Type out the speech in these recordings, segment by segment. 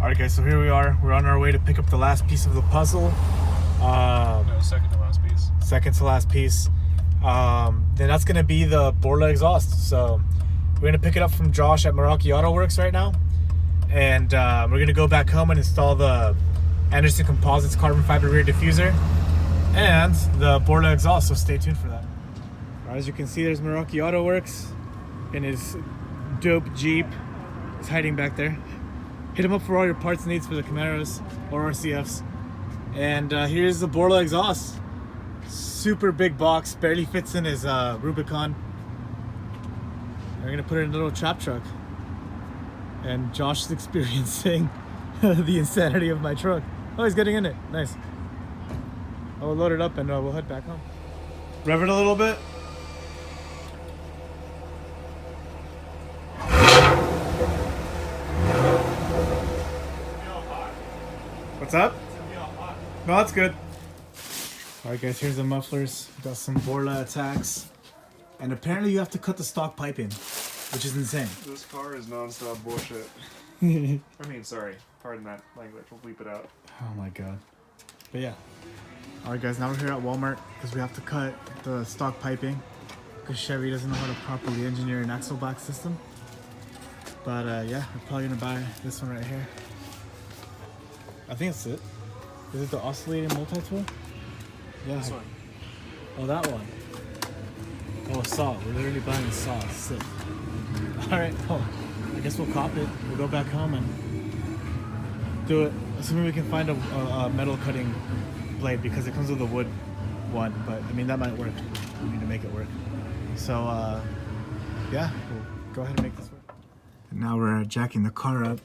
Alright guys, so here we are. We're on our way to pick up the last piece of the puzzle. No, second to last piece. Second to last piece. Then that's going to be the Borla Exhaust. So we're going to pick it up from Josh at Meraki Auto Works right now. And we're going to go back home and install the Anderson Composites carbon fiber rear diffuser and the Borla Exhaust. So stay tuned for that. As you can see, there's Meraki Auto Works in his dope Jeep. He's hiding back there. Hit him up for all your parts needs for the Camaros or RCFs. And here's the Borla Exhaust. Super big box, barely fits in his Rubicon. We're gonna put it in a little trap truck. And Josh is experiencing the insanity of my truck. Oh, he's getting in it. Nice. I'll load it up and we'll head back home. Rev it a little bit. What's up? No, that's good. Alright guys, here's the mufflers. We got some Borla Ataks. And apparently you have to cut the stock piping, which is insane. This car is non-stop bullshit. I mean, sorry. Pardon that language. We'll bleep it out. Oh my god. But yeah. Alright guys, now we're here at Walmart because we have to cut the stock piping because Chevy doesn't know how to properly engineer an Axleback system. But yeah, we're probably going to buy this one right here. I think it's it. Is it the oscillating multi-tool? Yeah. This one. Oh, that one. Oh, a saw. We're literally buying a saw. Sick. Alright, well, I guess we'll cop it. We'll go back home and do it. Assuming we can find a metal cutting blade because it comes with a wood one. But, I mean, that might work. We need to make it work. So, yeah, we'll go ahead and make this work. And now we're jacking the car up.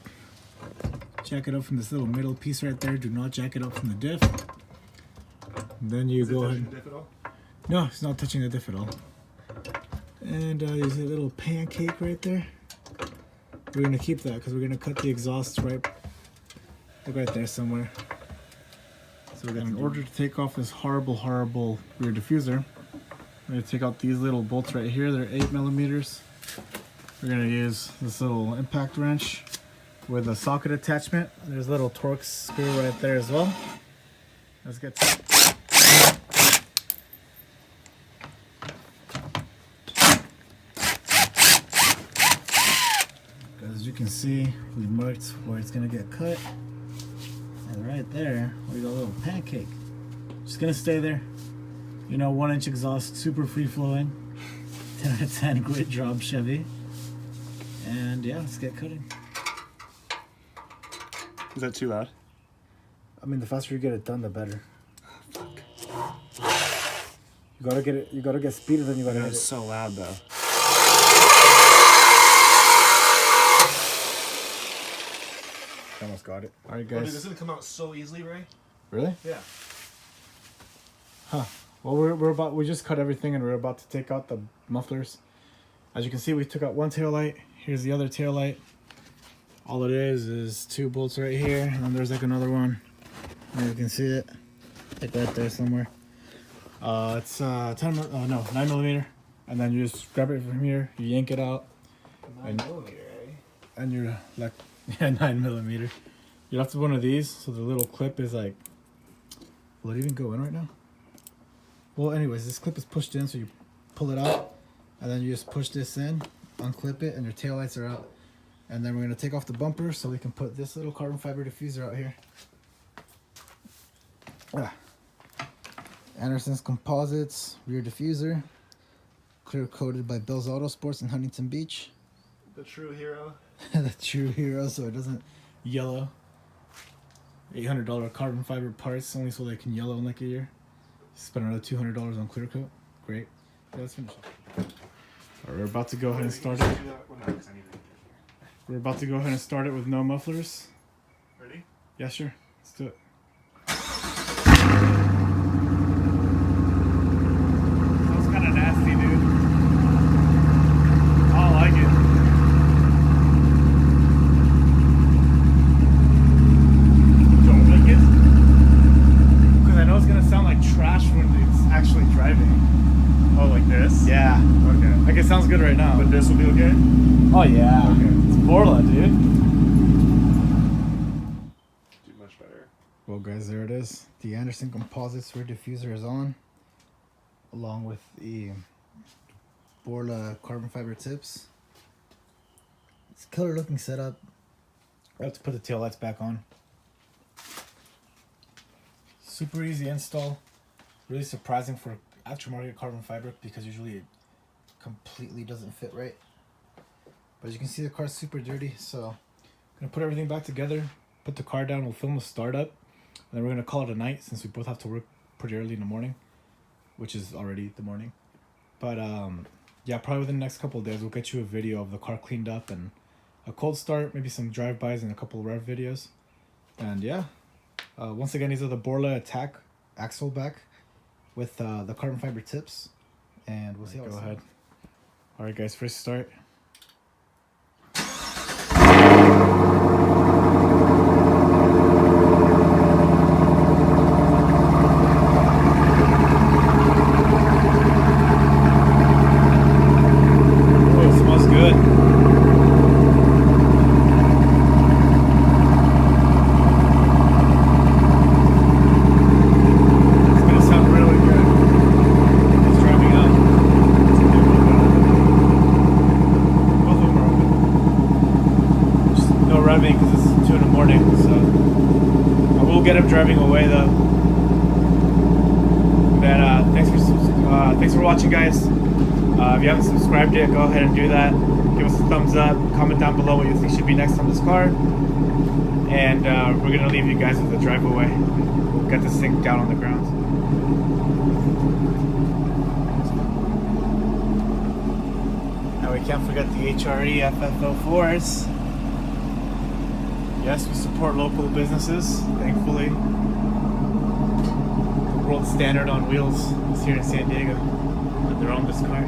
Jack it up from this little middle piece right there. Do not jack it up from the diff. And then you go ahead. The diff at all? No, it's not touching the diff at all. And there's a little pancake right there. We're gonna keep that because we're gonna cut the exhaust right there somewhere. So in order to take off this horrible rear diffuser, we're gonna take out these little bolts right here. They're 8mm. We're gonna use this little impact wrench with a socket attachment. There's a little Torx screw right there as well. Let's get to it. As you can see, we marked where it's gonna get cut. And right there, we got a little pancake. Just gonna stay there. You know, 1-inch exhaust, super free flowing. 10 out of 10, great job, Chevy. And yeah, let's get cutting. Is that too loud? I mean, the faster you get it done, the better. Fuck. You gotta get it. You gotta get speed, then you gotta. It's so loud though. Almost got it. All right, Oh, dude, guys. this doesn't come out so easily, Ray. Really? Yeah. Huh. Well, we just cut everything, and we're about to take out the mufflers. As you can see, we took out one tail light. Here's the other tail light. All it is 2 bolts right here, and then there's like another one. And you can see it, like right there somewhere. It's 9mm, and then you just grab it from here, you yank it out, 9mm, eh? and you're like, yeah, 9mm. You have to one of these, so the little clip is like, will it even go in right now? Well, anyways, this clip is pushed in, so you pull it out, and then you just push this in, unclip it, and your tail lights are out. And then we're going to take off the bumper so we can put this little carbon fiber diffuser out here. Anderson's Composites rear diffuser. Clear coated by Bill's Auto Sports in Huntington Beach. The true hero. The true hero, so it doesn't yellow. $800 carbon fiber parts only so they can yellow in like a year. Spend another $200 on clear coat. Great. Yeah, let's finish it. Alright, we're about to go ahead and start it. We're about to go ahead and start it with no mufflers. Ready? Yeah, sure. Let's do it. Sounds kind of nasty, dude. I don't like it. Don't like it? Because I know it's going to sound like trash when it's actually driving. Oh, like this? Yeah. Okay. Like it sounds good right now. But this will be okay? Oh yeah. Okay. It's Borla, dude. guys, there it is. The Anderson Composites rear diffuser is on, along with the Borla carbon fiber tips. It's a killer looking setup. I have to put the tail lights back on. Super easy install. Really surprising for aftermarket carbon fiber because usually it completely doesn't fit right. But as you can see, the car's super dirty, so I'm gonna put everything back together, put the car down, we'll film a startup, and then we're gonna call it a night since we both have to work pretty early in the morning, which is already the morning. But yeah, probably within the next couple of days we'll get you a video of the car cleaned up and a cold start, maybe some drive-bys and a couple of rev videos. And yeah, once again, these are the Borla Atak Axleback with the carbon fiber tips, and we'll see how. Go ahead. All right, guys, first start. Because it's 2 in the morning, so I will get him driving away though. But thanks for watching, guys. If you haven't subscribed yet, go ahead and do that. Give us a thumbs up. Comment down below what you think should be next on this car, and we're gonna leave you guys with the drive away. We'll get this thing down on the ground. And we can't forget the HRE FF04s. Yes, we support local businesses, thankfully. The world standard on wheels is here in San Diego, and they're on this car.